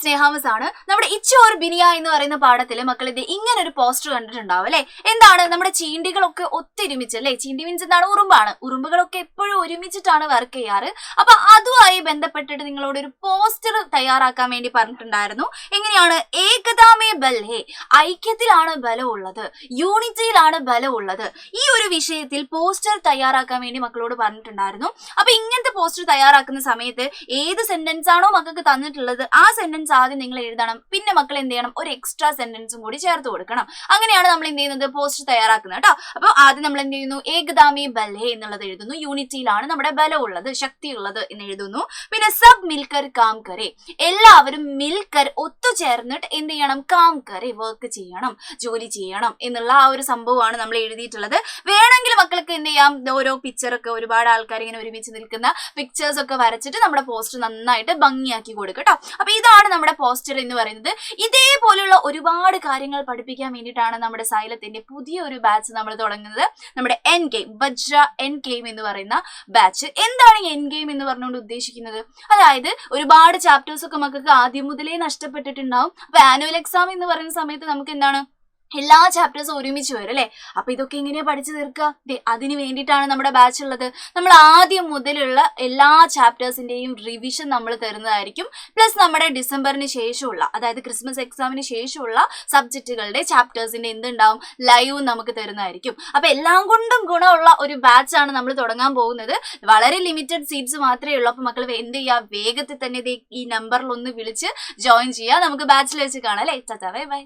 സ്നേഹാമസ് ആണ്. നമ്മുടെ ഇച്ചു ഓർ ബിനിയ എന്ന് പറയുന്ന പാഠത്തില് മക്കൾ ഇത് ഇങ്ങനെ ഒരു പോസ്റ്റർ കണ്ടിട്ടുണ്ടാവും അല്ലെ. എന്താണ് നമ്മുടെ ചീണ്ടികളൊക്കെ ഒത്തൊരുമിച്ച് അല്ലെ, ചീണ്ടി മീൻസ് എന്താണ്, ഉറുമ്പാണ്. ഉറുമ്പുകളൊക്കെ എപ്പോഴും ഒരുമിച്ചിട്ടാണ് വർക്ക് ചെയ്യാറ്. അപ്പൊ അതുമായി ബന്ധപ്പെട്ടിട്ട് നിങ്ങളോട് ഒരു പോസ്റ്റർ തയ്യാറാക്കാൻ വേണ്ടി പറഞ്ഞിട്ടുണ്ടായിരുന്നു. എങ്ങനെയാണ്? ഏകതാമേ ബൽ ഹേ, ഐക്യത്തിലാണ് ബലമുള്ളത്, യൂണിറ്റിയിലാണ് ബലമുള്ളത്. ഈ ഒരു വിഷയത്തിൽ പോസ്റ്റർ തയ്യാറാക്കാൻ വേണ്ടി മക്കളോട് പറഞ്ഞിട്ടുണ്ടായിരുന്നു. അപ്പൊ ഇങ്ങനത്തെ പോസ്റ്റർ തയ്യാറാക്കുന്ന സമയത്ത് ഏത് സെന്റൻസ് ആണോ മക്കൾക്ക് തന്നിട്ടുള്ളത് ആ സെന്റൻസ് ആദ്യം നിങ്ങൾ എഴുതണം. പിന്നെ മക്കൾ എന്ത് ചെയ്യണം? ഒരു എക്സ്ട്രാ സെന്റൻസും കൂടി ചേർത്ത് കൊടുക്കണം. അങ്ങനെയാണ് നമ്മൾ എന്ത് ചെയ്യുന്നത്? പോസ്റ്റർ തയ്യാറാക്കുന്നത് കേട്ടോ. അപ്പൊ ആദ്യം നമ്മൾ എന്ത് ചെയ്യുന്നു? ഏകദാമി ബലേ എന്നുള്ളത് എഴുതുന്നു. യൂണിറ്റിയിലാണ് നമ്മുടെ ബലമുള്ളത്, ശക്തിയുള്ളത് എന്ന് എഴുതുന്നു. പിന്നെ സബ് മിൽക്കർ കാം കരേ, എല്ലാവരും മിൽക്കർ ഒത്തുചേർന്നിട്ട് എന്ത് ചെയ്യണം? കാം കരേ, വർക്ക് ചെയ്യണം, ജോലി ചെയ്യണം എന്നുള്ള ആ ഒരു സംഭവമാണ് നമ്മൾ എഴുതിയിട്ടുള്ളത്. വേണമെങ്കിൽ മക്കൾക്ക് എന്ത് ചെയ്യാം? ഓരോ പിക്ചറൊക്കെ, ഒരുപാട് ആൾക്കാർ ഇങ്ങനെ ഒരുമിച്ച് നിൽക്കുന്ന പിക്ചേഴ്സ് ഒക്കെ വരച്ചിട്ട് നമ്മുടെ പോസ്റ്റർ നന്നായിട്ട് ഭംഗിയാക്കി കൊടുക്കും കേട്ടോ. അപ്പൊ ഇതാണ് നമ്മുടെ പോസ്റ്റർ എന്ന് പറയുന്നത്. ഇതേപോലെയുള്ള ഒരുപാട് കാര്യങ്ങൾ പഠിപ്പിക്കാൻ വേണ്ടിയിട്ടാണ് നമ്മുടെ സൈലത്തിന്റെ പുതിയ ഒരു ബാച്ച് നമ്മൾ തുടങ്ങുന്നത്. നമ്മുടെ എൻ ഗെയിം, വജ്ര എൻ ഗെയിം എന്ന് പറയുന്ന ബാച്ച്. എന്താണ് എൻ ഗെയിം എന്ന് പറഞ്ഞുകൊണ്ട് ഉദ്ദേശിക്കുന്നത്? അതായത് ഒരുപാട് ചാപ്റ്റേഴ്സ് ഒക്കെ മക്കൾക്ക് ആദ്യം മുതലേ നഷ്ടപ്പെട്ടിട്ടുണ്ടാവും. അപ്പൊ ആനുവൽ എക്സാം എന്ന് പറയുന്ന സമയത്ത് നമുക്ക് എന്താണ്, എല്ലാ ചാപ്റ്റേഴ്സും ഒരുമിച്ച് വരും അല്ലെ. അപ്പൊ ഇതൊക്കെ എങ്ങനെയാ പഠിച്ചു തീർക്കുക? അതിന് വേണ്ടിയിട്ടാണ് നമ്മുടെ ബാച്ച് ഉള്ളത്. നമ്മൾ ആദ്യം മുതലുള്ള എല്ലാ ചാപ്റ്റേഴ്സിന്റെയും റിവിഷൻ നമ്മൾ തരുന്നതായിരിക്കും. പ്ലസ് നമ്മുടെ ഡിസംബറിന് ശേഷമുള്ള, അതായത് ക്രിസ്മസ് എക്സാമിന് ശേഷമുള്ള സബ്ജക്റ്റുകളുടെ ചാപ്റ്റേഴ്സിന്റെ എന്തുണ്ടാവും? ലൈവ് നമുക്ക് തരുന്നതായിരിക്കും. അപ്പൊ എല്ലാം കൊണ്ടും ഗുണമുള്ള ഒരു ബാച്ചാണ് നമ്മൾ തുടങ്ങാൻ പോകുന്നത്. വളരെ ലിമിറ്റഡ് സീറ്റ്സ് മാത്രമേ ഉള്ളൂ. അപ്പൊ മക്കൾ എന്ത് ചെയ്യുക? വേഗത്തിൽ തന്നെ ഈ നമ്പറിൽ ഒന്ന് വിളിച്ച് ജോയിൻ ചെയ്യുക. നമുക്ക് ബാച്ചിൽ വെച്ച് കാണാം അല്ലെ. Bye bye.